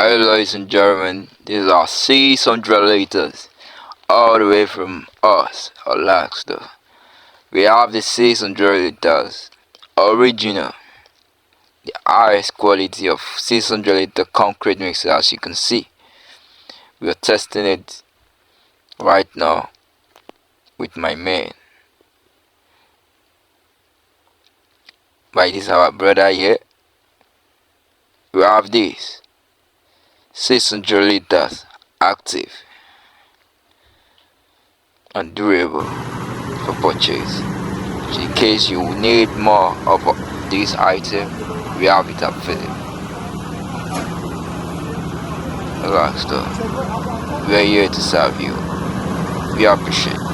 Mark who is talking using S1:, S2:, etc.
S1: Hi, ladies and gentlemen, these are 600 liters all the way from us, Alaska. We have the 600 liters original, the highest quality of 600 liter concrete mixer. As you can see, we are testing it right now with my man. By this our brother here. We have this 600 liters active and durable for purchase. In case you need more of this item, we have it available. Relax though. We are here to serve you. We appreciate